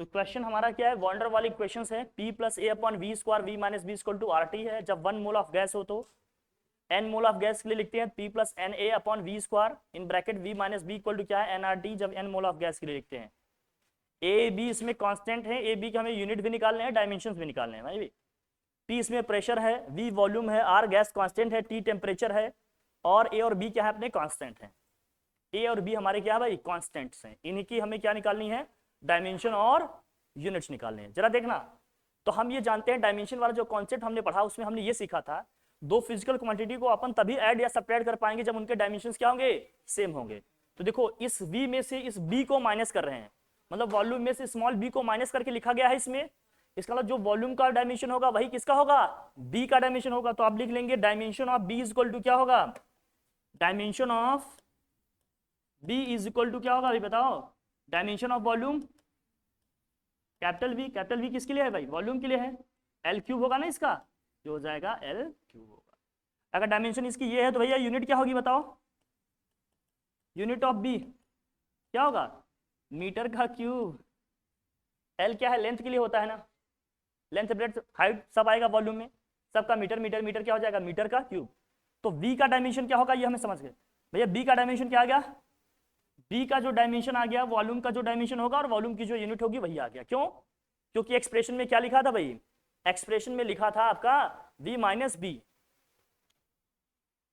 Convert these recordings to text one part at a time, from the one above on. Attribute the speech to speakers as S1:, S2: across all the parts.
S1: तो क्वेश्चन हमारा क्या है, वॉन्डर वाली क्वेश्चन है। P plus A upon V square V minus B equal to R T है। जब 1 मोल ऑफ गैस हो तो n मोल ऑफ गैस के लिए लिखते हैं P plus N A upon V square in bracket V minus B equal to क्या है, nRT। जब n मोल ऑफ गैस के लिए लिखते हैं। ए बी इसमें कांस्टेंट है, ए बी के हमें यूनिट भी निकालने हैं, डायमेंशंस भी निकालने हैं भाई। P इसमें प्रेशर है, V वॉल्यूम है, R गैस कांस्टेंट है, T टेम्परेचर है, और A और B क्या है अपने कांस्टेंट हैं। A और B हमारे क्या है भाई, कांस्टेंट्स हैं। इन्हीं की हमें क्या निकालनी है, डायमेंशन और यूनिट्स निकालने हैं। जरा देखना, तो हम ये जानते हैं डायमेंशन वाला जो कॉन्सेप्ट हमने पढ़ा उसमें हमने ये सीखा था, दो फिजिकल क्वांटिटी को अपन तभी ऐड या सब्ट्रैक्ट कर पाएंगे जब उनके डायमेंशंस क्या होंगे, सेम होंगे। तो देखो इस V में से इस B को माइनस कर रहे हैं, मतलब वॉल्यूम में से स्मॉल b को माइनस करके लिखा गया है इसमें। इसका मतलब जो वॉल्यूम का डायमेंशन होगा वही किसका होगा, b का डायमेंशन होगा। तो आप लिख लेंगे dimension of b is equal to क्या होगा, dimension of b is equal to क्या होगा अभी बताओ, dimension of volume capital V किसके लिए है भाई, वॉल्यूम के लिए है, L क्यूब होगा ना इसका, जो हो जाएगा L क्यूब होगा। अगर डायमेंशन इसकी ये है तो भैया यूनिट क्या होगी बताओ, यूनिट ऑफ b क्या होगा, मीटर का क्यूब। L क्या है, लेंथ के लिए होता है ना, लेंथ ब्रेड्थ हाइट सब आएगा वॉल्यूम में, सबका मीटर मीटर मीटर क्या हो जाएगा, मीटर का क्यूब। तो v का डायमेंशन क्या होगा ये हमें समझ गए भैया। b का डायमेंशन क्या आ गया, b का जो डायमेंशन आ गया वॉल्यूम का जो डायमेंशन होगा और वॉल्यूम की जो यूनिट होगी वही आ गया। क्यों, क्योंकि एक्सप्रेशन में क्या लिखा था भाई, एक्सप्रेशन में लिखा था आपका v माइनस बी।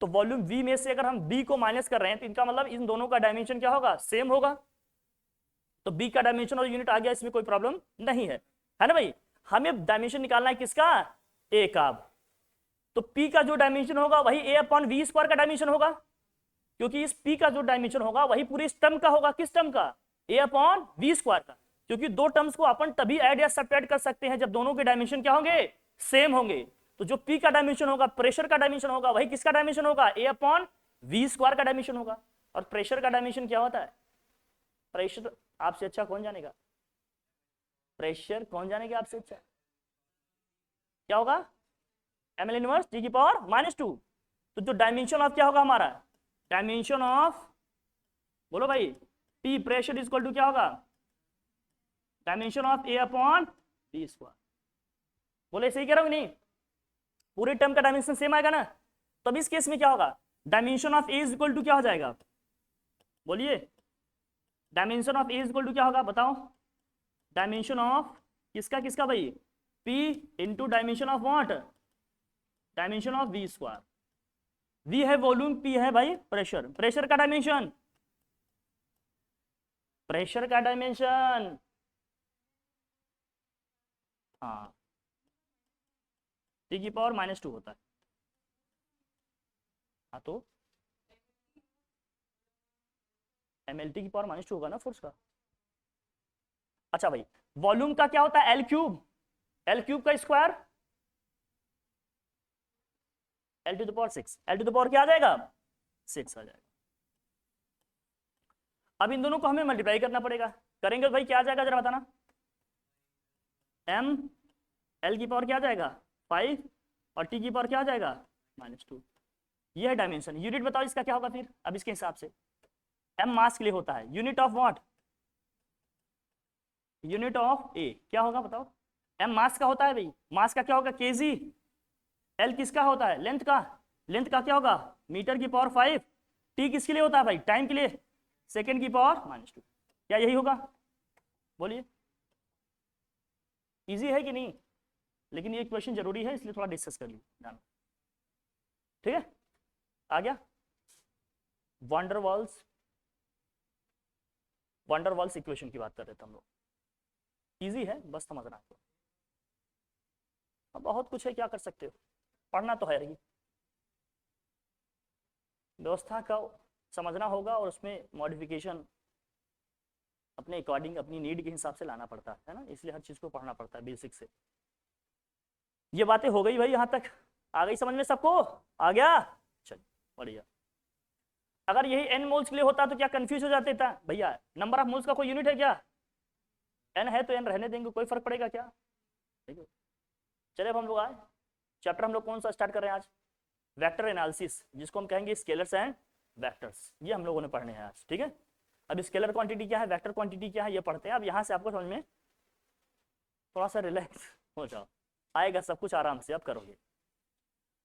S1: तो वॉल्यूम v में से अगर हम b को माइनस कर रहे हैं तो इनका मतलब इन दोनों का डायमेंशन क्या होगा, सेम होगा। तो b का डायमेंशन और यूनिट आ गया, इसमें कोई प्रॉब्लम नहीं है ना भाई। हमें डायमेंशन निकालना है किसका, a का। तो p का जो डायमेंशन होगा वही a अपॉन वी स्क्वायर का डायमेंशन होगा, क्योंकि इस p का जो डायमेंशन होगा वही पूरे इस टर्म का होगा। किस टर्म का, a अपॉन वी स्क्वायर का। क्योंकि दो टर्म्स को अपन तभी ऐड या सब्ट्रैक्ट कर सकते हैं जब दोनों के डायमेंशन क्या होंगे, सेम होंगे। तो जो p का डायमेंशन होगा, प्रेशर का डायमेंशन होगा, वही किसका डायमेंशन होगा, a अपॉन वी स्क्वायर का डायमेंशन होगा। और प्रेशर का डायमेंशन क्या होता है, प्रेशर आपसे अच्छा कौन जानेगा, प्रेशर कौन जानेगा आपसे अच्छा, क्या होगा, ml इनवर्स टी की पावर -2। तो जो डायमेंशन ऑफ क्या होगा हमारा, डायमेंशन ऑफ बोलो भाई, P pressure is equal to क्या होगा, dimension of A upon B square. बोले सही कह रहा हूं नहीं, पूरे टर्म का डायमेंशन सेम आएगा ना। तो अब इस केस में क्या होगा, dimension of A is equal to क्या हो जाएगा, बोलिए dimension of A is equal to क्या होगा बताओ, डायमेंशन ऑफ किसका किसका भाई, P into dimension of what, dimension of V square. V है वॉल्यूम, P है भाई प्रेशर, प्रेशर का डायमेंशन, प्रेशर का डायमेंशन हाँ टी की पावर -2 होता है। हाँ तो mlt की पावर -2 होगा ना फोर्स का। अच्छा भाई वॉल्यूम का क्या होता है, एल क्यूब, एल क्यूब का square L to the power 6, L to the power क्या आ जाएगा 6 आ जाएगा। अब इन दोनों को हमें मल्टीप्लाई करना पड़ेगा, करेंगे तो भाई क्या आ जाएगा जरा बताना, m L की पावर क्या आ जाएगा 5 और T की पावर क्या आ जाएगा -2। ये है डायमेंशन। यूनिट बताओ इसका क्या होगा फिर, अब इसके हिसाब से m मास के लिए होता है, unit of what, unit of A क्या होगा बताओ, m मास का होता है भाई, मास का क्या होगा kg, L किसका होता है लेंथ का, लेंथ का क्या होगा मीटर की पावर 5, T किसके लिए होता है भाई टाइम के लिए, सेकेंड की पावर -2। क्या यही होगा, बोलिए इजी है कि नहीं, लेकिन ये क्वेश्चन जरूरी है इसलिए थोड़ा डिस्कस कर लीजिए, ठीक है। आ गया वंडरवॉल्स, वंडरवॉल्स इक्वेशन की बात कर रहे थे हम लोग, इजी है बस समझना आपको। अब बहुत कुछ है, क्या कर सकते हो, पढ़ना तो है ही, व्यवस्था का समझना होगा और उसमें मॉडिफिकेशन अपने अकॉर्डिंग अपनी नीड के हिसाब से लाना पड़ता है ना, इसलिए हर चीज़ को पढ़ना पड़ता है बेसिक से। ये बातें हो गई भाई, यहाँ तक आ गई समझ में सबको, आ गया चलिए बढ़िया। अगर यही n मोल्स के लिए होता तो क्या कंफ्यूज हो जाते था भैया, नंबर ऑफ मोल्स का कोई यूनिट है क्या, n है तो n रहने देंगे, कोई फर्क पड़ेगा क्या, ठीक है। चलिए अब हम लोग आए चैप्टर, हम लोग कौन सा स्टार्ट कर रहे हैं आज, वेक्टर एनालिसिस, जिसको हम कहेंगे स्केलर्स एंड वेक्टर्स, ये हम लोगों ने पढ़ने हैं आज, ठीक है। अब स्केलर क्वांटिटी क्या है, वेक्टर क्वांटिटी क्या है, ये पढ़ते हैं। अब यहाँ से आपको समझ में थोड़ा सा रिलैक्स हो जाओ, आएगा सब कुछ आराम से, अब करोगे।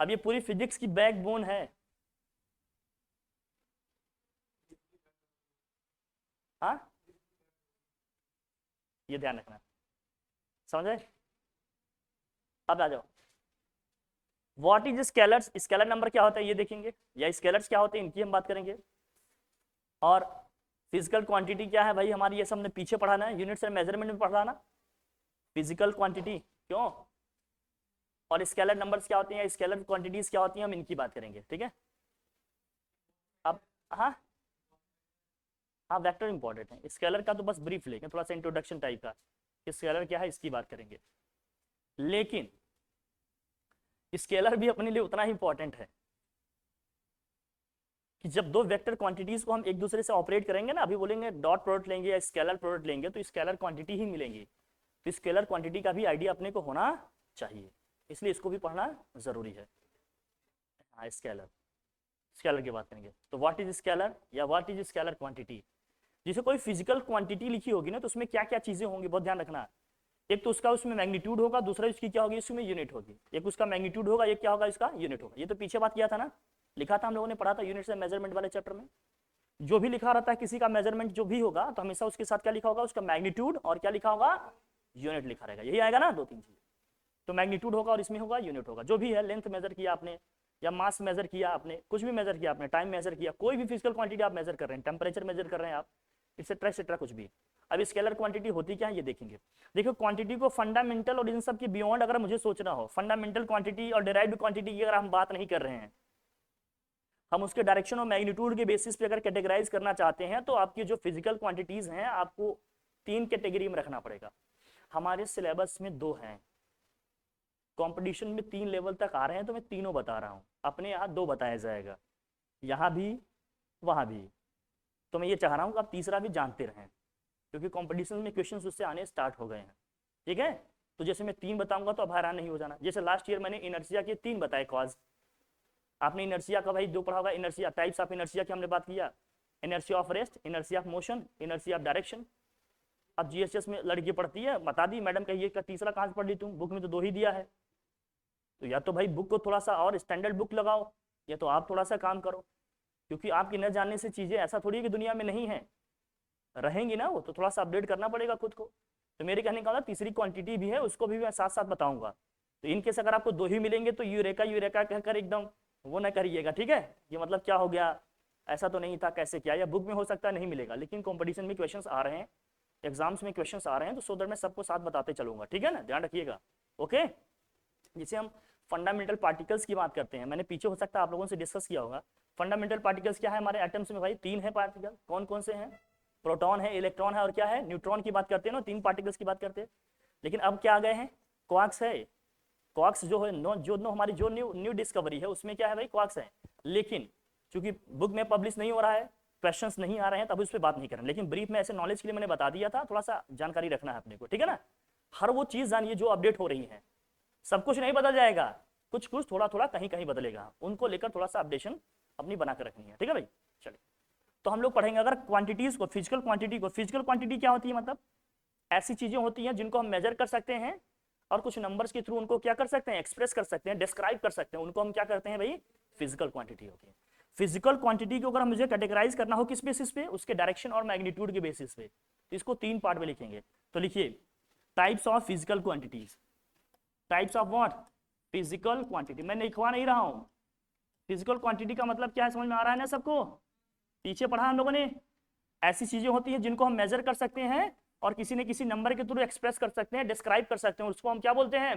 S1: अब ये पूरी फिजिक्स की बैकबोन है। हाँ, ये ध्यान रखना, समझे? अब आ जाओ, what is scalars, scalar number क्या होता है ये देखेंगे, या स्केलर्स क्या होते हैं इनकी हम बात करेंगे। और फिजिकल क्वांटिटी क्या है भाई हमारी, ये सब हमने पीछे पढ़ाना है, यूनिट्स एंड मेजरमेंट में पढ़ाना। फिजिकल क्वांटिटी क्यों, और स्केलर नंबर्स क्या होते हैं, स्केलर क्वांटिटीज क्या होती हैं, हम इनकी बात करेंगे, ठीक है। अब हाँ हाँ, वेक्टर इंपॉर्टेंट है, स्केलर का तो बस ब्रीफ लेंगे, थोड़ा सा इंट्रोडक्शन टाइप का, स्केलर क्या है इसकी बात करेंगे। लेकिन स्केलर भी अपने लिए उतना ही इंपॉर्टेंट है कि जब दो वेक्टर क्वांटिटीज को हम एक दूसरे से ऑपरेट करेंगे ना, अभी बोलेंगे डॉट प्रोडक्ट लेंगे या स्केलर प्रोडक्ट लेंगे, तो स्केलर क्वांटिटी ही मिलेंगी, तो स्केलर क्वांटिटी का भी आइडिया अपने को होना चाहिए, इसलिए इसको भी पढ़ना जरूरी है। हाँ, स्केलर, स्केलर की बात करेंगे, तो व्हाट इज स्केलर या व्हाट इज स्केलर क्वांटिटी। जैसे कोई फिजिकल क्वांटिटी लिखी होगी ना, तो उसमें क्या क्या चीजें होंगी बहुत ध्यान रखना। एक तो उसका उसमें मैग्नीट्यूड होगा, दूसरा इसकी क्या होगी, इसमें यूनिट होगी। एक उसका मैग्नीट्यूड होगा, एक क्या होगा, इसका यूनिट होगा। ये तो पीछे बात किया था ना, लिखा था हम लोगों ने, पढ़ा था यूनिट्स एंड मेजरमेंट वाले चैप्टर में। जो भी लिखा रहता है किसी का मेजरमेंट जो भी होगा, तो हमेशा उसके साथ क्या लिखा होगा, उसका मैग्नीट्यूड और क्या लिखा होगा, यूनिट लिखा रहेगा। यही आएगा ना, दो तीन चीज, तो मैग्नीट्यूड होगा और इसमें होगा यूनिट होगा। जो भी है, लेंथ मेजर किया आपने या मास मेजर किया आपने, कुछ भी मेजर किया आपने, टाइम मेजर किया, कोई भी फिजिकल क्वांटिटी आप मेजर कर रहे हैं, टेम्परेचर मेजर कर रहे हैं आप, एक्सेट्रा कुछ भी। अब स्केलर क्वांटिटी होती क्या है ये देखेंगे। देखो क्वांटिटी को फंडामेंटल और इन सब के बियॉन्ड अगर मुझे सोचना हो, फंडामेंटल क्वांटिटी और डिराइव्ड क्वांटिटी की अगर हम बात नहीं कर रहे हैं, हम उसके डायरेक्शन और मैग्नीट्यूड के बेसिस पे अगर कैटेगराइज करना चाहते हैं, तो आपकी जो फिजिकल क्वांटिटीज हैं आपको तीन कैटेगरी में रखना पड़ेगा। हमारे सिलेबस में दो हैं, कंपटीशन में 3 लेवल तक आ रहे हैं, तो मैं तीनों बता रहा हूँ, अपने यहाँ 2 बताया जाएगा, यहाँ भी वहाँ भी। तो मैं ये चाह रहा हूँ कि आप तीसरा भी जानते रहें, क्योंकि कंपटीशन में क्वेश्चन उससे आने स्टार्ट हो गए हैं, ठीक है। तो जैसे मैं 3 बताऊंगा तो अब हैरान नहीं हो जाना। जैसे लास्ट ईयर मैंने इनर्शिया के 3 बताए कॉज, आपने इनर्शिया का भाई 2 पढ़ा होगा, इनर्शिया टाइप्स ऑफ इनर्शिया की हमने बात किया, inertia of rest, inertia of motion, inertia of direction. अब जीएसएस में लड़की पढ़ती है, बता दी मैडम कहिए का तीसरा कहाँ से पढ़ ली तुम, बुक में तो 2 ही दिया है। तो या तो भाई बुक को थोड़ा सा और स्टैंडर्ड बुक लगाओ, या तो आप थोड़ा सा काम करो, क्योंकि आपके न जानने से चीज़ें ऐसा थोड़ी है कि दुनिया में नहीं है, रहेंगी ना वो, तो थोड़ा सा अपडेट करना पड़ेगा खुद को। तो मेरे कहने का तीसरी क्वांटिटी भी है, उसको भी मैं साथ साथ बताऊंगा। तो इनकेस अगर आपको 2 ही मिलेंगे तो यूरेका यूरेका कहकर एकदम वो ना करिएगा, ठीक है। ये मतलब क्या हो गया, ऐसा तो नहीं था, कैसे क्या, या बुक में हो सकता है नहीं मिलेगा, लेकिन कॉम्पिटिशन में क्वेश्चन आ रहे हैं, एग्जाम्स में क्वेश्चन आ रहे हैं, तो सो दैट मैं सबको साथ बताते चलूंगा, ठीक है ना, ध्यान रखिएगा। ओके, जिसे हम फंडामेंटल पार्टिकल्स की बात करते हैं, मैंने पीछे हो सकता है आप लोगों से डिस्कस किया होगा। फंडामेंटल पार्टिकल्स क्या है हमारे एटम्स में भाई, 3 है पार्टिकल, कौन कौन से हैं, प्रोटॉन है, इलेक्ट्रॉन है और क्या है, न्यूट्रॉन की बात करते हैं ना, 3 पार्टिकल्स की बात करते हैं। लेकिन अब क्या आ गए हैं, क्वार्क्स है। क्वार्क्स जो है हमारी जो न्यू डिस्कवरी है, उसमें क्या है भाई, क्वार्क्स है। लेकिन चूंकि बुक में पब्लिश नहीं हो रहा है, क्वेश्चंस नहीं आ रहे हैं, तब उस पर बात नहीं कर रहे हैं, लेकिन ब्रीफ में ऐसे नॉलेज के लिए मैंने बता दिया था, थोड़ा सा जानकारी रखना है अपने को, ठीक है ना। हर वो चीज जानिए जो अपडेट हो रही है, सब कुछ नहीं बदल जाएगा, कुछ कुछ थोड़ा थोड़ा कहीं कहीं बदलेगा, उनको लेकर थोड़ा सा अपडेशन अपनी बनाकर रखनी है, ठीक है भाई। चलिए, तो हम लोग पढ़ेंगे अगर क्वांटिटीज को, फिजिकल क्वांटिटी को। फिजिकल क्वांटिटी क्या होती है, मतलब ऐसी चीजें होती हैं जिनको हम मेजर कर सकते हैं और कुछ नंबर्स के थ्रू उनको क्या कर सकते हैं, एक्सप्रेस कर सकते हैं, डिस्क्राइब कर सकते हैं, उनको हम क्या करते हैं भाई, फिजिकल क्वांटिटी होती है। फिजिकल क्वांटिटी को अगर मुझे कैटेगराइज करना हो किस बेसिस पे, उसके डायरेक्शन और मैग्नीट्यूड के बेसिस पे, तो इसको 3 पार्ट में लिखेंगे। तो लिखिए, types of physical quantities, types of what, physical quantity. मैं लिखवा नहीं रहा हूं, फिजिकल क्वांटिटी का मतलब क्या है समझ में आ रहा है ना सबको, पीछे पढ़ा हम लोगों ने। ऐसी चीजें होती हैं जिनको हम मेजर कर सकते हैं और किसी न किसी नंबर के थ्रू एक्सप्रेस कर सकते हैं, डिस्क्राइब कर सकते हैं, उसको हम क्या बोलते हैं,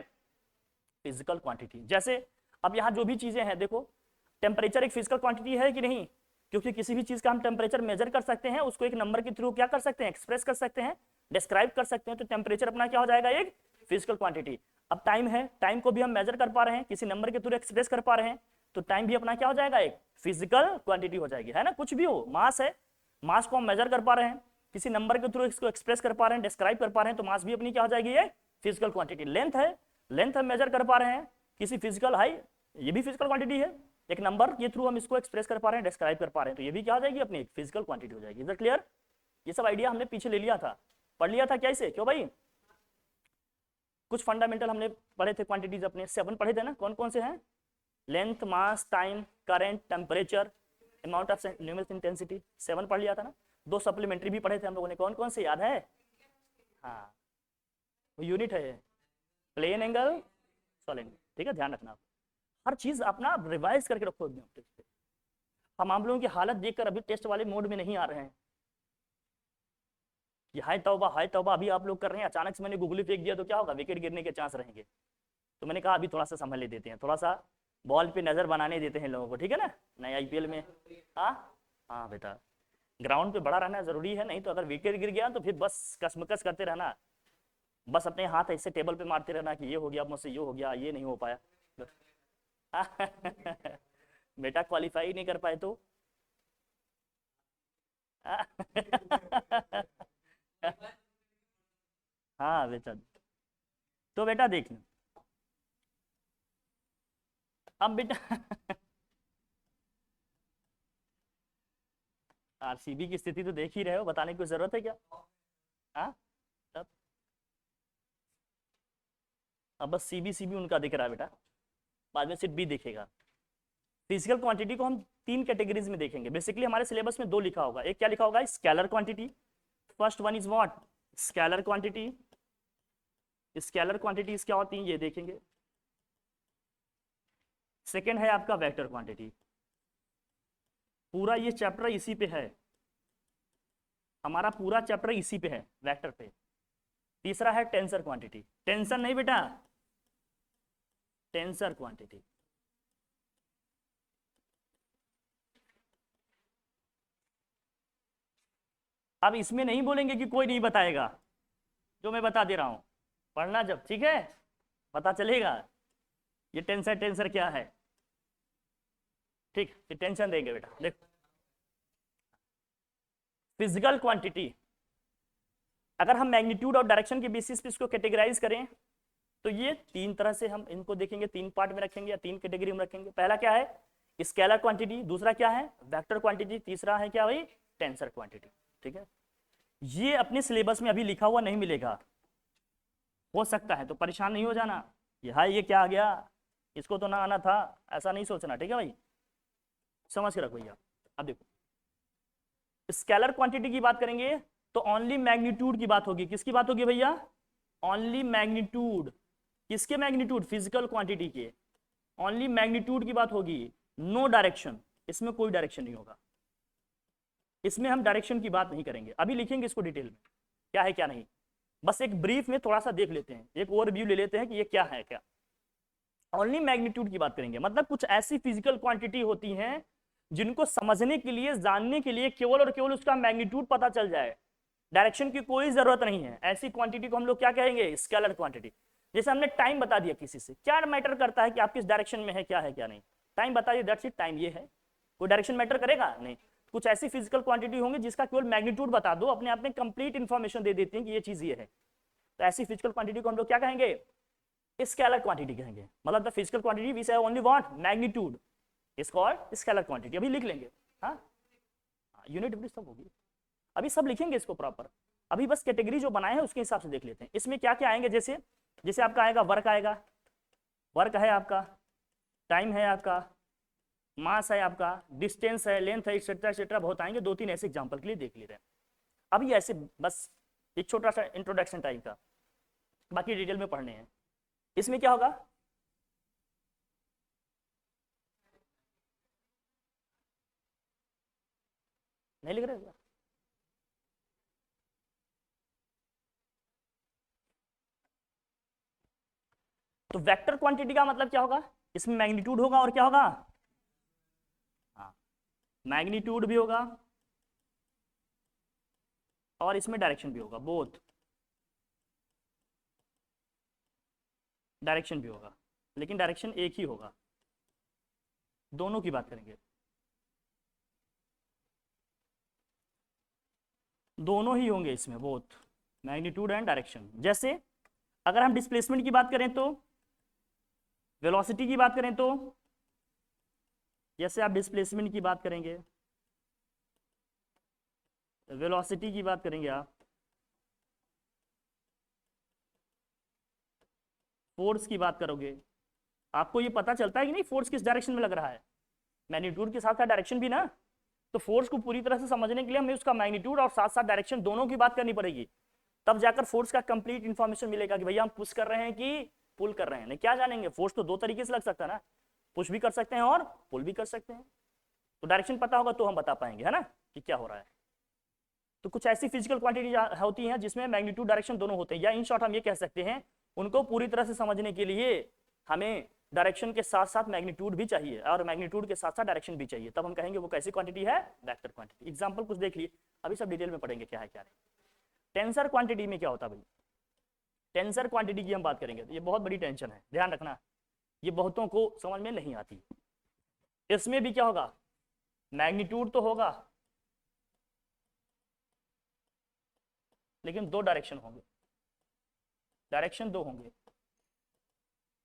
S1: फिजिकल क्वांटिटी। जैसे अब यहाँ जो भी चीजें हैं, देखो टेम्परेचर एक फिजिकल क्वांटिटी है कि नहीं, क्योंकि किसी भी चीज का हम टेम्परेचर मेजर कर सकते हैं, उसको एक नंबर के थ्रू क्या कर सकते हैं, एक्सप्रेस कर सकते हैं, डिस्क्राइब कर सकते हैं, तो टेम्परेचर अपना क्या हो जाएगा, एक फिजिकल क्वांटिटी। अब टाइम है, टाइम को भी हम मेजर कर पा रहे हैं, किसी नंबर के थ्रू एक्सप्रेस कर पा रहे हैं, तो टाइम भी अपना क्या हो जाएगा, एक फिजिकल क्वांटिटी हो जाएगी, है ना। कुछ भी हो, मास है, मास को हम मेजर कर पा रहे हैं, किसी नंबर के थ्रू इसको एक्सप्रेस कर पा रहे हैं, डिस्क्राइब कर पा रहे हैं, तो मास भी अपनी क्या हो जाएगी, ये फिजिकल क्वांटिटी। लेंथ है, लेंथ हम मेजर कर पा रहे हैं, किसी फिजिकल हाई, ये भी फिजिकल क्वांटिटी है, एक नंबर के थ्रू हम इसको एक्सप्रेस कर पा रहे हैं, डिस्क्राइब कर पा रहे हैं, तो ये भी क्या हो जाएगी, अपनी एक फिजिकल क्वांटिटी हो जाएगी। Is it clear? ये सब आइडिया हमने पीछे ले लिया था, पढ़ लिया था क्या इसे, क्यों भाई, कुछ फंडामेंटल हमने पढ़े थे, क्वांटिटीज अपने 7 पढ़े थे ना, कौन कौन से हैं? Length, mass, time, current, temperature, amount of luminous intensity, 7 पढ़ लिया था ना। 2 सप्लीमेंट्री भी पढ़े थे हम लोगों ने, कौन कौन से याद है? हाँ, वो यूनिट है, प्लेन एंगल सॉलिड, ठीक है, ध्यान रखना आप। हर चीज अपना रिवाइज करके रखो एकदम टेस्ट पे। हम आप लोगों की हालत देखकर अभी टेस्ट वाले मोड में नहीं आ रहे हैं कि हाय तौबा अभी आप लोग कर रहे हैं, अचानक से मैंने गूगली फेंक दिया तो क्या होगा, विकेट गिरने के चांस रहेंगे। तो मैंने कहा अभी थोड़ा सा संभल ले देते हैं, थोड़ा सा बॉल पे नजर बनाने देते हैं लोगों को, ठीक है ना, नए आईपीएल में। हाँ हाँ बेटा, ग्राउंड पे बड़ा रहना जरूरी है, नहीं तो अगर विकेट गिर गया तो फिर बस कसमकस करते रहना, बस अपने हाथ ऐसे टेबल पे मारते रहना कि ये हो गया मुझसे, ये हो गया, ये नहीं हो पाया। बेटा क्वालिफाई नहीं कर पाए तो हाँ बेटा, तो बेटा देख लो अब बेटा। आरसीबी की स्थिति तो देख ही रहे हो, बताने की जरूरत है क्या? हाँ, तब अब बस सीबी उनका दिख रहा है बेटा, बाद में सिर्फ बी दिखेगा। फिजिकल क्वांटिटी को हम 3 कैटेगरीज में देखेंगे। बेसिकली हमारे सिलेबस में 2 लिखा होगा, एक क्या लिखा होगा, scalar quantity. First one is what, scalar quantity. Scalar quantities क्या होती हैं ये देखेंगे। सेकेंड है आपका वेक्टर क्वांटिटी। पूरा ये चैप्टर इसी पे है, हमारा पूरा चैप्टर इसी पे है, वेक्टर पे। तीसरा है टेंसर क्वांटिटी, टेंसर नहीं बेटा, टेंसर क्वांटिटी। अब इसमें नहीं बोलेंगे कि कोई नहीं बताएगा, जो मैं बता दे रहा हूं पढ़ना जब, ठीक है, पता चलेगा ये टेंसर टेंसर क्या है। ठीक, फिर टेंशन देंगे बेटा। देखो फिजिकल क्वांटिटी, अगर हम मैग्नीट्यूड और डायरेक्शन के बेसिस पे इसको कैटेगराइज करें तो ये 3 तरह से हम इनको देखेंगे, 3 पार्ट में रखेंगे या 3 कैटेगरी में रखेंगे। पहला क्या है, स्केलर क्वांटिटी, दूसरा क्या है, वेक्टर क्वांटिटी, तीसरा है क्या भाई, टेंसर क्वांटिटी। ठीक है, ये अपने सिलेबस में अभी लिखा हुआ नहीं मिलेगा, हो सकता है, तो परेशान नहीं हो जाना ये हाय ये क्या आ गया, इसको तो ना आना था, ऐसा नहीं सोचना, ठीक है भाई, समझ के रखो भैया। अब देखो स्केलर क्वांटिटी की बात करेंगे तो ओनली मैग्नीट्यूड की बात होगी, किसकी बात होगी भैया, ओनली मैग्नीट्यूड। किसके मैग्नीट्यूड, फिजिकल क्वांटिटी के, ओनली मैग्नीट्यूड की बात होगी, नो डायरेक्शन, इसमें कोई डायरेक्शन नहीं होगा, इसमें हम डायरेक्शन की बात नहीं करेंगे, अभी लिखेंगे इसको डिटेल में क्या है क्या नहीं, बस एक ब्रीफ में थोड़ा सा देख लेते हैं, एक ओवरव्यू ले लेते हैं कि ये क्या है क्या। ओनली मैग्नीट्यूड की बात करेंगे, मतलब कुछ ऐसी फिजिकल क्वांटिटी होती हैं जिनको समझने के लिए, जानने के लिए केवल और केवल उसका मैग्नीट्यूड पता चल जाए, डायरेक्शन की कोई जरूरत नहीं है, ऐसी क्वांटिटी को हम लोग क्या कहेंगे, स्केलर क्वांटिटी। जैसे हमने टाइम बता दिया किसी से, क्या मैटर करता है कि आप किस डायरेक्शन में है क्या है क्या नहीं, टाइम बता दिया, दैट्स इट, टाइम ये है, कोई डायरेक्शन मैटर करेगा नहीं। कुछ ऐसी फिजिकल क्वांटिटी होंगी जिसका केवल मैग्नीट्यूड बता दो, अपने आप में कंप्लीट इंफॉर्मेशन दे देती है कि ये चीज ये है, तो ऐसी फिजिकल क्वांटिटी को हम लोग क्या कहेंगे, स्केलर क्वांटिटी कहेंगे। मतलब द फिजिकल क्वांटिटी वी से only what, magnitude is called scalar quantity. अभी लिख लेंगे, हाँ यूनिट ब्रिज सब होगी, अभी सब लिखेंगे इसको प्रॉपर, अभी बस कैटेगरी जो बनाए हैं उसके हिसाब से देख लेते हैं। इसमें क्या क्या आएंगे, जैसे जैसे आपका आएगा वर्क, आएगा वर्क है आपका, टाइम है आपका, मास है आपका, डिस्टेंस है, लेंथ है, एक्सेट्रा एक्सेट्रा, बहुत आएंगे, 2-3 ऐसे एग्जांपल के लिए देख ले रहे हैं अभी ऐसे, बस एक छोटा सा इंट्रोडक्शन टाइप का, बाकी डिटेल में पढ़ने हैं। इसमें क्या होगा, नहीं लिख रहे, तो वेक्टर क्वांटिटी का मतलब क्या होगा, इसमें मैग्नीट्यूड होगा और क्या होगा, हाँ मैग्नीट्यूड भी होगा और इसमें डायरेक्शन भी होगा, बोथ डायरेक्शन भी होगा, लेकिन डायरेक्शन एक ही होगा, दोनों की बात करेंगे, दोनों ही होंगे इसमें, बोथ मैग्नीट्यूड एंड डायरेक्शन। जैसे अगर हम डिस्प्लेसमेंट की बात करें तो, वेलोसिटी की बात करें तो, जैसे आप डिस्प्लेसमेंट की बात करेंगे, वेलोसिटी की बात करेंगे आप, फोर्स की बात करोगे, आपको ये पता चलता है कि नहीं फोर्स किस डायरेक्शन में लग रहा है, मैग्नीट्यूड के साथ साथ डायरेक्शन भी ना। तो फोर्स को पूरी तरह से समझने के लिए हमें उसका मैग्नीट्यूड और साथ साथ डायरेक्शन दोनों की बात करनी पड़ेगी, तब जाकर फोर्स का कंप्लीट इंफॉर्मेशन मिलेगा कि भैया हम पुश कर रहे हैं कि पुल कर रहे हैं। नहीं क्या जानेंगे, फोर्स तो दो तरीके से लग सकता है ना, पुश भी कर सकते हैं और पुल भी कर सकते हैं। तो डायरेक्शन पता होगा तो हम बता पाएंगे, है ना, कि क्या हो रहा है। तो कुछ ऐसी फिजिकल क्वांटिटी होती हैं जिसमें मैग्नीट्यूड डायरेक्शन दोनों होते हैं, या इन शॉर्ट हम ये कह सकते हैं उनको पूरी तरह से समझने के लिए हमें डायरेक्शन के साथ साथ मैग्नीट्यूड भी चाहिए और मैग्नीट्यूड के साथ साथ डायरेक्शन भी चाहिए, तब हम कहेंगे वो कैसी क्वांटिटी है, वेक्टर क्वांटिटी। एग्जांपल कुछ देख लिए, अभी सब डिटेल में पढ़ेंगे क्या है क्या नहीं। टेंसर क्वांटिटी में क्या होता है भाई, टेंसर क्वांटिटी की हम बात करेंगे तो ये बहुत बड़ी टेंशन है, ध्यान रखना, ये बहुतों को समझ में नहीं आती। इसमें भी क्या होगा, मैग्नीट्यूड तो होगा लेकिन दो डायरेक्शन होंगे, डायरेक्शन दो होंगे,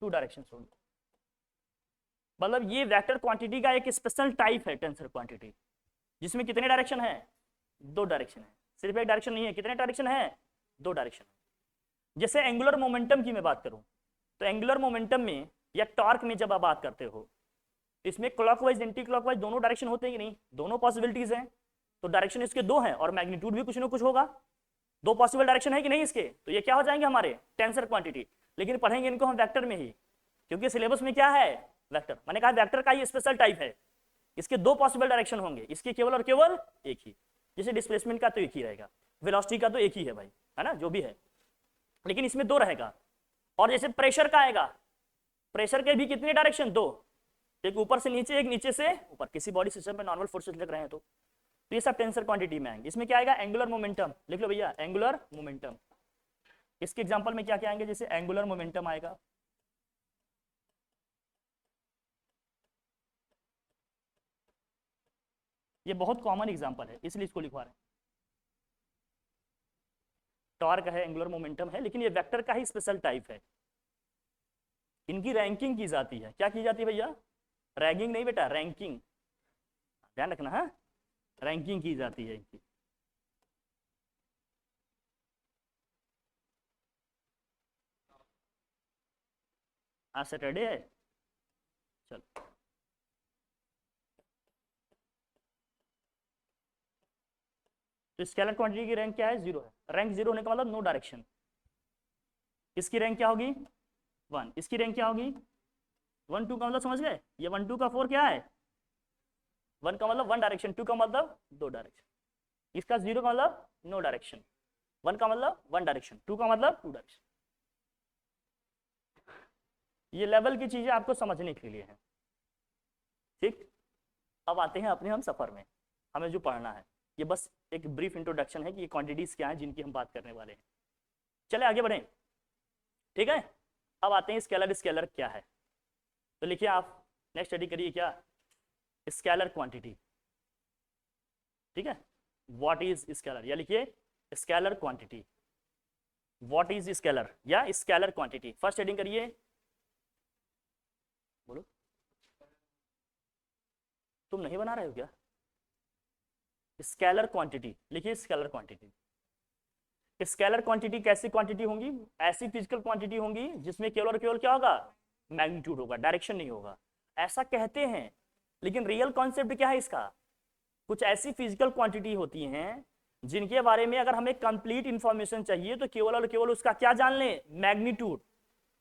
S1: टू डायरेक्शन होंगे। मतलब ये वेक्टर क्वांटिटी का एक स्पेशल टाइप है टेंसर क्वांटिटी, जिसमें कितने डायरेक्शन है, दो डायरेक्शन है, सिर्फ एक डायरेक्शन नहीं है, कितने डायरेक्शन है, दो डायरेक्शन। जैसे एंगुलर मोमेंटम की मैं बात करूं तो एंगुलर मोमेंटम में या टॉर्क में जब आप बात करते हो, इसमें क्लॉकवाइज एंटी क्लॉकवाइज दोनों डायरेक्शन होते हैं कि नहीं, दोनों पॉसिबिलिटीज हैं। तो डायरेक्शन इसके दो हैं और मैग्नीट्यूड भी कुछ ना कुछ होगा, दो पॉसिबल डायरेक्शन है कि नहीं इसके, तो ये क्या हो जाएंगे हमारे टेंसर क्वांटिटी। लेकिन पढ़ेंगे इनको हम वेक्टर में ही, क्योंकि सिलेबस में क्या है, वेक्टर। मैंने कहा वेक्टर का ये स्पेशल टाइप है, इसके दो पॉसिबल डायरेक्शन होंगे, इसके केवल और केवल एक ही। जैसे डिस्प्लेसमेंट का तो एक ही रहेगा, वेलोसिटी का तो एक ही है भाई, है ना, जो भी है, लेकिन इसमें दो रहेगा। और जैसे प्रेशर का आएगा, प्रेशर के भी कितने डायरेक्शन, दो, एक ऊपर से नीचे एक नीचे से ऊपर, किसी बॉडी सिस्टम में नॉर्मल फोर्सेस लग रहे हैं तो ये सब टेंसर क्वांटिटी में आएंगे। इसमें क्या आएगा, एंगुलर मोमेंटम, लिख लो भैया एंगुलर मोमेंटम। इसके एग्जांपल में क्या क्या आएंगे, जैसे एंगुलर मोमेंटम आएगा, ये बहुत कॉमन एग्जांपल है इसलिए इसको लिखवा रहे हैं। टॉर्क है, एंगुलर मोमेंटम है, लेकिन ये वेक्टर का ही स्पेशल टाइप है। इनकी रैंकिंग की जाती है, क्या की जाती है भैया, रैंकिंग नहीं बेटा, रैंकिंग, ध्यान रखना है, रैंकिंग की जाती है इनकी। आज सैटरडे है, चल तो स्केलर क्वांटिटी की रैंक क्या है, जीरो है। रैंक जीरो होने का मतलब नो डायरेक्शन। इसकी रैंक क्या होगी, वन। इसकी रैंक क्या होगी, वन। टू का मतलब समझ गए, ये वन टू का फोर क्या है, वन का मतलब वन डायरेक्शन, टू का मतलब दो डायरेक्शन। इसका जीरो का मतलब नो डायरेक्शन, वन का मतलब वन डायरेक्शन, टू का मतलब टू डायरेक्शन। ये लेवल की चीजें आपको समझने के लिए है, ठीक। अब आते हैं अपने हम सफर में, हमें जो पढ़ना है, ये बस एक ब्रीफ इंट्रोडक्शन है कि ये क्वांटिटीज क्या हैं जिनकी हम बात करने वाले हैं। चले आगे बढ़ें, ठीक है। अब आते हैं स्केलर, स्केलर क्या है, तो लिखिए आप, नेक्स्ट स्टडी करिए क्या, स्केलर क्वांटिटी, ठीक है। व्हाट इज स्केलर, या लिखिए scalar quantity, what is scalar या स्केलर क्वांटिटी। फर्स्ट हेडिंग करिए, बोलो, तुम नहीं बना रहे हो क्या, स्केलर क्वांटिटी लिखिए, स्केलर क्वांटिटी। स्केलर क्वांटिटी कैसी क्वांटिटी होंगी, ऐसी फिजिकल क्वांटिटी होंगी जिसमें केवल और केवल क्या होगा, मैग्नीट्यूड होगा, डायरेक्शन नहीं होगा, ऐसा कहते हैं। लेकिन रियल कॉन्सेप्ट क्या है इसका, कुछ ऐसी फिजिकल क्वांटिटी होती हैं जिनके बारे में अगर हमें कंप्लीट इंफॉर्मेशन चाहिए तो केवल और केवल उसका क्या जान लें, मैग्नीट्यूड।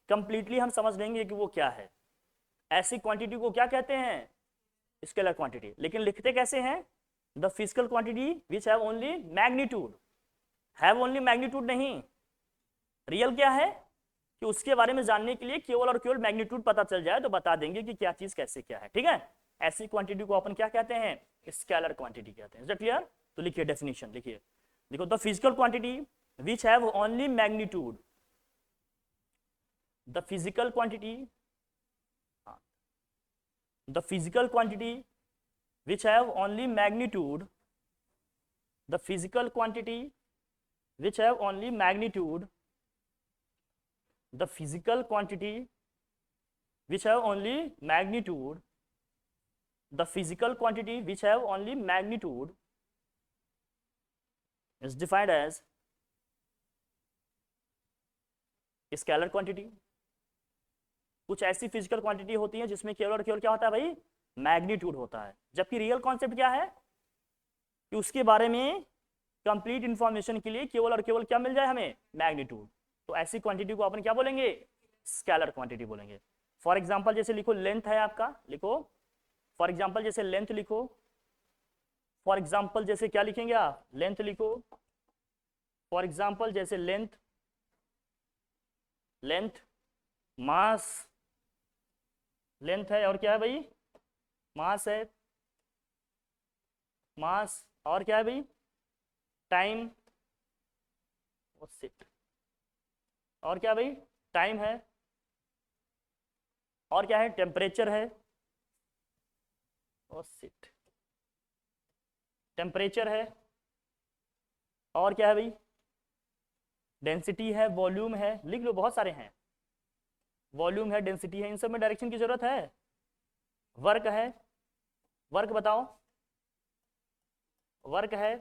S1: कंप्लीटली हम समझ लेंगे कि वो क्या है, ऐसी क्वांटिटी को क्या कहते हैं, स्केलर क्वांटिटी। लेकिन लिखते कैसे हैं, the physical quantity which have only magnitude, have only magnitude नहीं, रियल क्या है कि उसके बारे में जानने के लिए केवल और केवल मैग्नीट्यूड पता चल जाए तो बता देंगे कि क्या चीज कैसे क्या है, ठीक है। ऐसी क्वांटिटी को अपन क्या कहते हैं, स्केलर क्वांटिटी कहते हैं। इज दैट क्लियर, तो लिखिए डेफिनेशन, लिखिए, देखो the physical quantity which have only magnitude, the physical quantity, the physical quantity which have only magnitude, the physical quantity which have only magnitude, the physical quantity which have only magnitude, the physical quantity which have only magnitude is defined as scalar quantity. कुछ ऐसी physical quantity होती है जिसमें केवल और केवल क्या होता है भाई, मैग्नीट्यूड होता है। जबकि रियल कॉन्सेप्ट क्या है कि उसके बारे में कंप्लीट इंफॉर्मेशन के लिए केवल और केवल क्या मिल जाए हमें, मैग्नीट्यूड। तो ऐसी क्वांटिटी को अपन क्या बोलेंगे, स्केलर क्वांटिटी बोलेंगे। फॉर एग्जांपल जैसे लिखो लेंथ है आपका, लिखो फॉर एग्जांपल जैसे लेंथ लिखो, फॉर एग्जांपल जैसे क्या लिखेंगे आप, लेंथ लिखो, फॉर एग्जांपल जैसे लेंथ, लेंथ मास, लेंथ है और क्या है भाई, मास है, मास और क्या है भाई, टाइम, और क्या भाई, टाइम है, और क्या है, टेम्परेचर है, टेम्परेचर है, और क्या है भाई, डेंसिटी है, वॉल्यूम है, लिख लो बहुत सारे हैं, वॉल्यूम है, डेंसिटी है, इन सब में डायरेक्शन की जरूरत है। वर्क है, वर्क बताओ, वर्क है,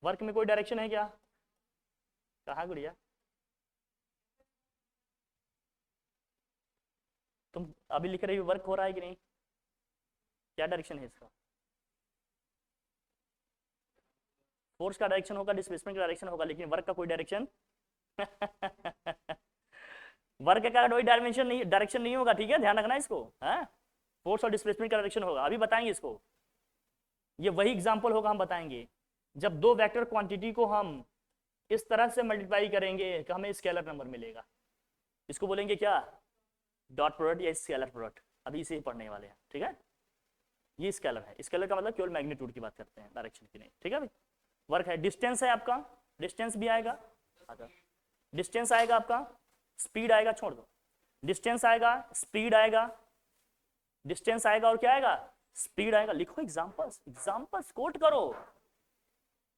S1: वर्क में कोई डायरेक्शन है क्या, कहाँ गुड़िया, तुम अभी लिख रही हो वर्क हो रहा है कि नहीं, क्या डायरेक्शन है इसका, फोर्स का डायरेक्शन होगा, डिस्प्लेसमेंट का डायरेक्शन होगा, लेकिन वर्क का कोई डायरेक्शन वर्क का कोई डायमेंशन नहीं, डायरेक्शन नहीं होगा, ठीक है, ध्यान रखना इसको। हाँ, फोर्स और डिस्प्लेसमेंट का डायरेक्शन होगा, अभी बताएंगे इसको। ये वही एग्जांपल होगा, हम बताएंगे जब दो वेक्टर क्वांटिटी को हम इस तरह से मल्टीप्लाई करेंगे कि हमें स्केलर नंबर मिलेगा। इसको बोलेंगे क्या, डॉट प्रोडक्ट या स्केलर प्रोडक्ट। अभी इसे ही पढ़ने वाले हैं, ठीक है। ये स्केलर है, स्केलर का मतलब केवल मैग्नीट्यूड की बात करते हैं, डायरेक्शन की नहीं, ठीक है भाई। वर्क है, डिस्टेंस है आपका, डिस्टेंस भी आएगा, डिस्टेंस आएगा आपका, स्पीड आएगा, छोड़ दो, डिस्टेंस आएगा, स्पीड आएगा, डिस्टेंस आएगा और क्या आएगा, स्पीड आएगा। लिखो एग्जांपल्स, एग्जांपल्स कोट करो,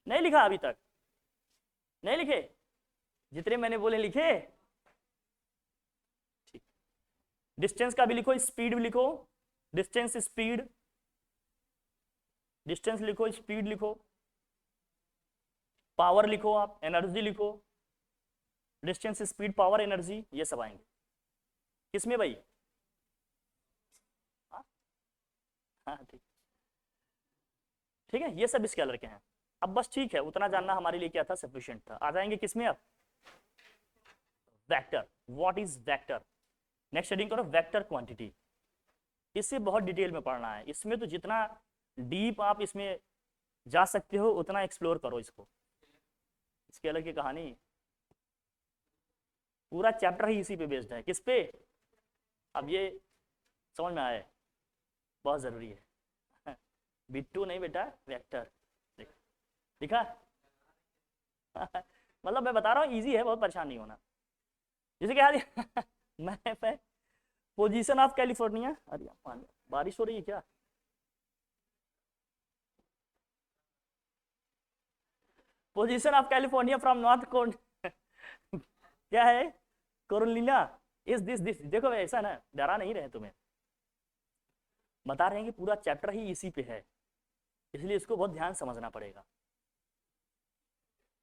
S1: नहीं लिखा अभी तक, नहीं लिखे, जितने मैंने बोले लिखे, ठीक। डिस्टेंस का भी लिखो, स्पीड भी लिखो, डिस्टेंस स्पीड, डिस्टेंस लिखो, स्पीड लिखो, पावर लिखो, आप एनर्जी लिखो, डिस्टेंस स्पीड पावर एनर्जी, ये सब आएंगे किसमें भाई, हाँ ठीक, ठीक है, ये सब स्केलर के हैं। अब बस ठीक है, उतना जानना हमारे लिए क्या था, सफिशिएंट था। आ जाएंगे किसमें अब, vector. What is vector, next heading करो वेक्टर क्वांटिटी। इससे बहुत डिटेल में पढ़ना है, इसमें तो जितना डीप आप इसमें जा सकते हो उतना एक्सप्लोर करो इसको। स्केलर की कहानी पूरा चैप्टर ही इसी पे बेस्ड है, किस पे, अब ये समझ में आए, बहुत जरूरी है। बिट्टू नहीं बेटा, वेक्टर दिखा मतलब मैं बता रहा हूँ इजी है, बहुत परेशान नहीं होना। जैसे क्या मैं पोजीशन ऑफ कैलिफोर्निया, अरे बारिश हो रही है क्या, position of California from north code क्या है, कोरोलिना इज दिस। देखो भाई ऐसा ना, डरा नहीं रहे तुम्हें, बता रहे हैं कि पूरा चैप्टर ही इसी पे है, इसलिए इसको बहुत ध्यान समझना पड़ेगा।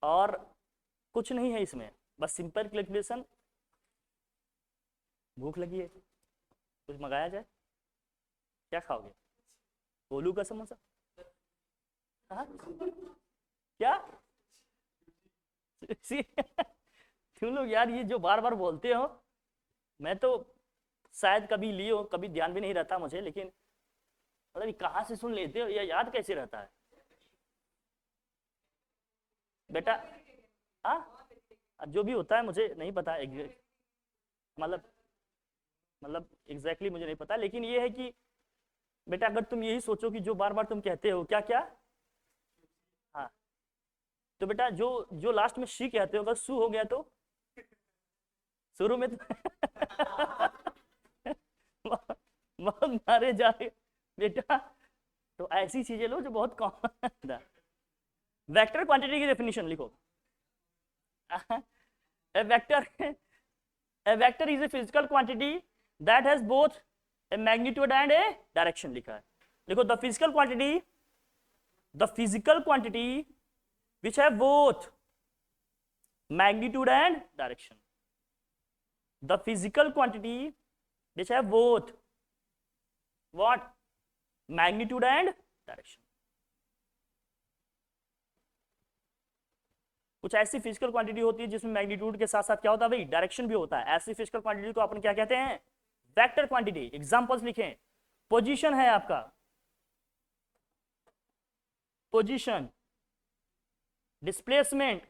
S1: और कुछ नहीं है इसमें, बस सिंपल कैलकुलेशन। भूख लगी है, कुछ मंगाया जाए, क्या खाओगे, गोलू का समोसा, हाँ क्या तुम लोग यार ये जो बार बार बोलते हो, मैं तो शायद कभी लिए हो, कभी ध्यान भी नहीं रहता मुझे, लेकिन मतलब कहाँ से सुन लेते हो, या याद कैसे रहता है बेटा, हाँ जो भी होता है मुझे नहीं पता, मतलब एग्जैक्टली मुझे नहीं पता, लेकिन ये है कि बेटा अगर तुम यही सोचो कि जो बार बार तुम कहते हो क्या क्या, हाँ तो बेटा जो जो लास्ट में शी कहते हो अगर सु हो गया तो शुरू में तो बहुत मारे जा रहे बेटा। तो ऐसी चीजें लो जो बहुत कॉमन है। वेक्टर क्वांटिटी की डेफिनेशन लिखो, a vector a vector is a physical quantity that has both a magnitude and a direction लिखा है। देखो the physical quantity which have both magnitude and direction, the physical quantity which have both what, magnitude and direction. कुछ ऐसी physical quantity होती है जिसमें magnitude के साथ साथ क्या होता है भाई, डायरेक्शन भी होता है। ऐसी फिजिकल क्वांटिटी को अपन क्या कहते हैं, वेक्टर क्वांटिटी। एग्जांपल्स लिखें, पोजीशन है आपका, position, displacement,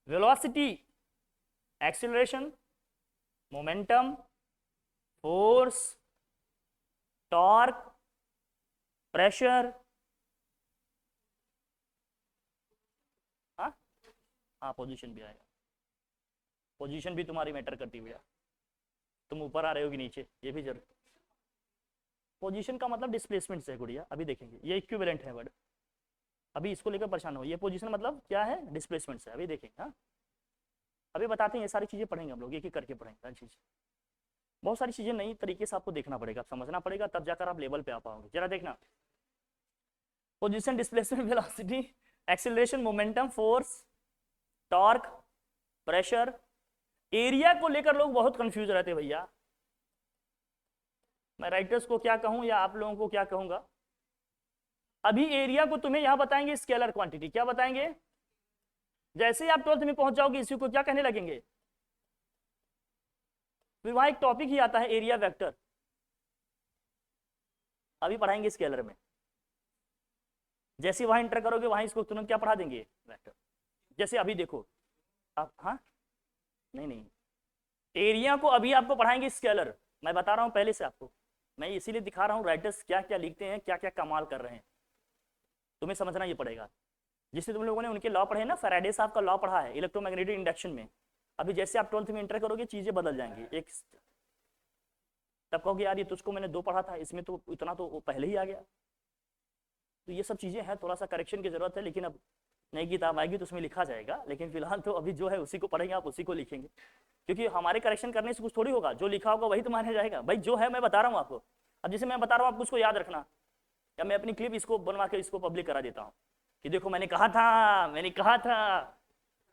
S1: velocity, acceleration, momentum, force, torque, pressure. हाँ पोजीशन भी आएगा, पोजीशन भी तुम्हारी मैटर करती है भैया, तुम ऊपर आ रहे हो कि नीचे, ये भी जरूर। पोजीशन का मतलब डिस्प्लेसमेंट से है गुड़िया, अभी देखेंगे, ये इक्विवेलेंट है वर्ड, अभी इसको लेकर परेशान हो। ये पोजीशन मतलब क्या है, डिस्प्लेसमेंट से, अभी देखेंगे। हाँ अभी बताते हैं, ये सारी चीजें पढ़ेंगे हम लोग, एक एक करके पढ़ेंगे सारी चीजें। बहुत सारी चीजें नई तरीके से आपको देखना पड़ेगा, समझना पड़ेगा, तब जाकर आप लेवल पे आ पाओगे। जरा देखना, position, displacement, velocity, acceleration, momentum, force, torque, pressure. Area को लेकर लोग बहुत कंफ्यूज रहते हैं भैया, मैं राइटर्स को क्या कहूं या आप लोगों को क्या कहूंगा। अभी एरिया को तुम्हें यहां बताएंगे स्केलर क्वांटिटी, क्या बताएंगे, जैसे ही आप 12th में पहुंच जाओगे इसी को क्या कहने लगेंगे, फिर वहां एक टॉपिक ही आता है एरिया वेक्टर, अभी पढ़ाएंगे स्केलर में। जैसे वहां इंटर करोगे वहां इसको तुरंत क्या पढ़ा देंगे, वेक्टर। जैसे अभी देखो आप, हाँ नहीं, एरिया को अभी आपको पढ़ाएंगे स्केलर, मैं बता रहा हूं पहले से आपको, मैं इसीलिए दिखा रहा हूं राइटर्स क्या क्या लिखते हैं, क्या क्या कमाल कर रहे हैं, तुम्हें समझना ये पड़ेगा। जिससे तुम लोगों ने उनके लॉ पढ़े ना, फैराडे साहब का लॉ पढ़ा है इलेक्ट्रोमैग्नेटिक इंडक्शन में, अभी जैसे आप 12th में इंटर करोगे चीजें बदल जाएंगी। एक तब कहोगे यार ये तुझको मैंने 2 पढ़ा था, इसमें तो इतना तो पहले ही आ गया। तो ये सब चीजें हैं, थोड़ा सा करेक्शन की जरूरत है, लेकिन अब नई किताब आएगी तो उसमें लिखा जाएगा, लेकिन फिलहाल तो अभी जो है उसी को पढ़ेंगे, आप उसी को लिखेंगे, क्योंकि हमारे करेक्शन करने से कुछ थोड़ी होगा, जो लिखा होगा वही तो माना जाएगा भाई, जो है मैं बता रहा हूँ आपको। अब जैसे मैं बता रहा हूँ आपको उसको याद रखना, या मैं अपनी क्लिप इसको बनवा के इसको पब्लिक करा देता हूँ कि देखो मैंने कहा था, मैंने कहा था,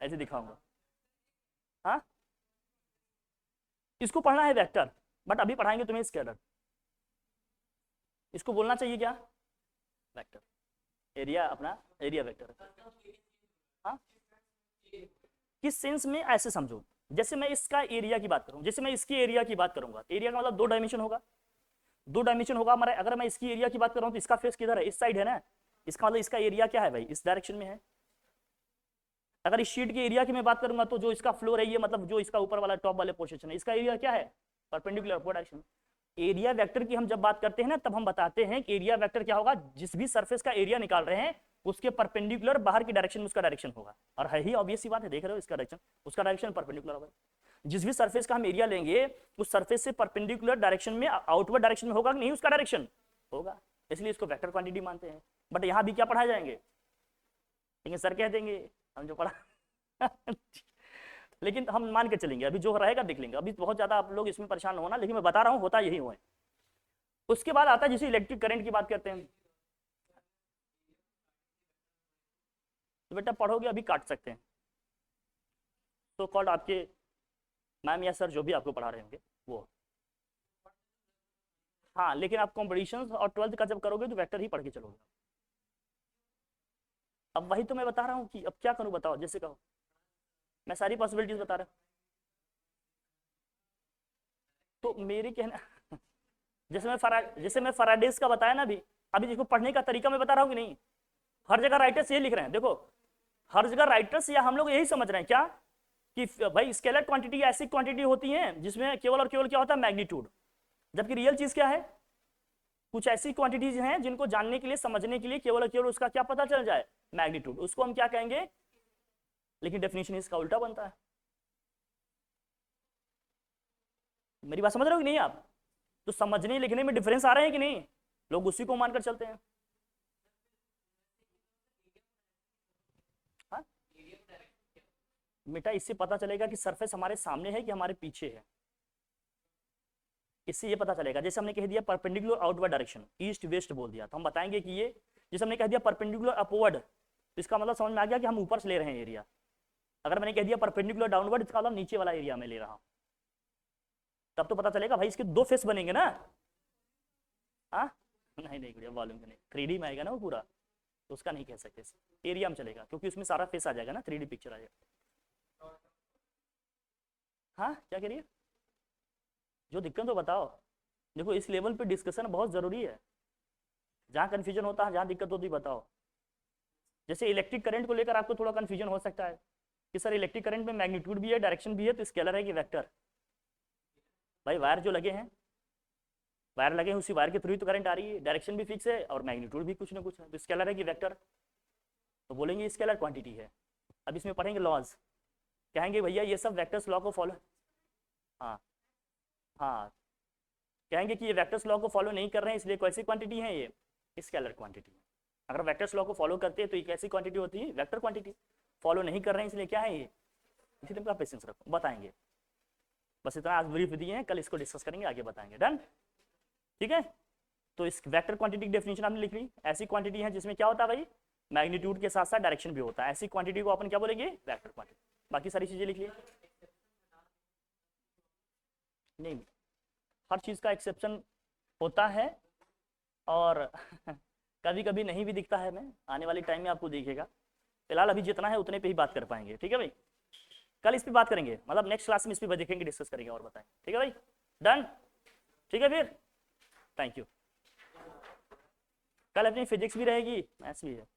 S1: ऐसे दिखाऊंगा। हाँ इसको पढ़ना है वेक्टर, बट अभी पढ़ाएंगे तुम्हें स्केलर। इसको बोलना चाहिए क्या, वेक्टर, एरिया अपना एरिया वेक्टर। हाँ किस सेंस में, ऐसे समझो, जैसे मैं इसका एरिया की बात करूं, जैसे मैं इसकी एरिया की बात करूंगा, एरिया का मतलब 2 डायमेंशन होगा, 2 डायमेंशन होगा हमारा। अगर मैं इसकी एरिया की बात कर रहा हूं तो इसका फेस किधर है, इस साइड है ना, इसका मतलब इसका एरिया क्या है भाई, इस डायरेक्शन में है। अगर इस शीट के एरिया की मैं बात करूंगा तो जो इसका फ्लोर है, ये मतलब जो इसका ऊपर वाला टॉप वाले पोर्शन है, इसका एरिया क्या है, perpendicular opposite direction. Area vector की हम जब बात करते हैं ना, तब हम बताते हैं कि एरिया वेक्टर क्या होगा, जिस भी सरफेस का एरिया निकाल रहे हैं उसके परपेंडिकुलर बाहर की डायरेक्शन में उसका डायरेक्शन होगा। और है ही ऑब्वियस सी बात है, देख रहे हो इसका डायरेक्शन, उसका डायरेक्शन परपेंडिकुलर होगा। जिस भी सरफेस का हम एरिया लेंगे उस सरफेस से परपेंडिकुलर डायरेक्शन में, आउटवर्ड डायरेक्शन में होगा कि नहीं उसका डायरेक्शन होगा, इसलिए इसको वेक्टर क्वांटिटी मानते हैं। बट यहाँ भी क्या पढ़ाए जाएंगे, लेकिन सर कह देंगे हम जो पढ़ा लेकिन हम मान के चलेंगे, अभी जो रहेगा देख लेंगे, अभी बहुत ज्यादा आप लोग इसमें परेशान होना, लेकिन मैं बता रहा हूँ होता यही हुआ है। उसके बाद आता है जिसे इलेक्ट्रिक करंट की बात करते हैं, तो बेटा पढ़ोगे अभी काट सकते हैं, तो कॉल्ड आपके मैम या सर जो भी आपको पढ़ा रहे होंगे वो। हाँ लेकिन आप कॉम्पिटिशन और 12th का जब करोगे तो वेक्टर ही पढ़ के चलोगे। अब वही तो मैं बता रहा हूँ कि अब क्या करूँ बताओ, जैसे कहो मैं सारी पॉसिबिलिटीज बता रहा हूँ, तो मेरे कहना जैसे मैं फैराडेज का बताया ना अभी जिसको पढ़ने का तरीका मैं बता रहा हूँ कि नहीं, हर जगह राइटर्स ये लिख रहे हैं, देखो हर जगह राइटर्स या हम लोग यही समझ रहे हैं क्या कि भाई स्केलर क्वांटिटी ऐसी क्वांटिटी होती है जिसमें केवल और केवल क्या होता है, मैग्नीट्यूड। जबकि रियल चीज क्या है, कुछ ऐसी क्वांटिटीज हैं जिनको जानने के लिए, समझने के लिए केवल और केवल उसका क्या पता चल जाए, मैग्नीट्यूड, उसको हम क्या कहेंगे, लेकिन डेफिनेशन इसका उल्टा बनता है। मेरी बात समझ रहे हो कि नहीं आप, तो समझने लिखने में डिफरेंस आ रहे हैं कि नहीं, लोग उसी को मानकर चलते हैं। हाँ बेटा इससे पता चलेगा कि सरफेस हमारे सामने है कि हमारे पीछे है, इससे ये पता चलेगा। जैसे हमने कह दिया perpendicular outward direction, east west बोल दिया, तो हम बताएंगे कि ये, जैसे हमने कह दिया परपेंडिकुलर अपवर्ड, तो इसका मतलब समझ में आ गया कि हम ऊपर से ले रहे हैं एरिया, अगर मैंने कह दिया परपेंडिकुलर डाउनवर्ड, इसका मतलब नीचे वाला एरिया में ले रहा हूं, तब तो पता चलेगा भाई इसके दो फेस बनेंगे ना। हाँ नहीं नहीं भैया, वॉल्यूम का नहीं, 3D में आएगा ना वो पूरा, तो उसका नहीं कह सकते, एरिया में चलेगा क्योंकि उसमें सारा फेस आ जाएगा ना, 3D पिक्चर आ जाएगा। हाँ क्या कह रही है, जो दिक्कत तो बताओ। देखो इस लेवल पे डिस्कशन बहुत जरूरी है, जहाँ कंफ्यूजन होता है, जहाँ दिक्कत होती है बताओ। जैसे इलेक्ट्रिक करंट को लेकर आपको थोड़ा कंफ्यूजन हो सकता है कि सर इलेक्ट्रिक करंट में मैग्नीट्यूड भी है, डायरेक्शन भी है, तो स्केलर है कि वेक्टर। भाई वायर जो लगे हैं, वायर लगे हैं, उसी वायर के थ्रू ही तो करंट आ रही है, डायरेक्शन भी फिक्स है और मैग्नीट्यूड भी कुछ ना कुछ है, तो स्केलर है कि वेक्टर, तो बोलेंगे स्केलर क्वांटिटी है। अब इसमें पढ़ेंगे लॉज, कहेंगे भैया ये सब वेक्टर्स लॉ को फॉलो, हाँ हाँ, कहेंगे कि ये वेक्टर्स लॉ को फॉलो नहीं कर रहे हैं इसलिए कैसी क्वांटिटी है, ये स्केलर क्वांटिटी है। अगर वेक्टर्स लॉ को फॉलो करते हैं तो ये कैसी क्वांटिटी होती है, वेक्टर क्वांटिटी। फॉलो नहीं कर रहे हैं इसलिए क्या है ये, इसलिए आप पेशेंस रखो, बताएंगे। बस इतना आज ब्रीफ दिए हैं, कल इसको डिस्कस करेंगे, आगे बताएंगे। डन, ठीक है। तो इस वेक्टर क्वांटिटी की डेफिनेशन आपने लिख ली, ऐसी क्वांटिटी है जिसमें क्या होता है भाई, मैग्नीट्यूड के साथ साथ डायरेक्शन भी होता है, ऐसी क्वांटिटी को अपन क्या बोलेंगे, वेक्टर क्वांटिटी। बाकी सारी चीजें लिख ली नहीं, हर चीज का एक्सेप्शन होता है और कभी कभी नहीं भी दिखता है, मैं आने वाले टाइम में आपको दिखेगा। फिलहाल अभी जितना है उतने पे ही बात कर पाएंगे, ठीक है भाई। कल इस पे बात करेंगे, मतलब नेक्स्ट क्लास में इस पे देखेंगे, डिस्कस करेंगे और बताएंगे, ठीक है भाई। डन, ठीक है फिर, थैंक यू। कल अपनी फिजिक्स भी रहेगी, मैथ्स भी है।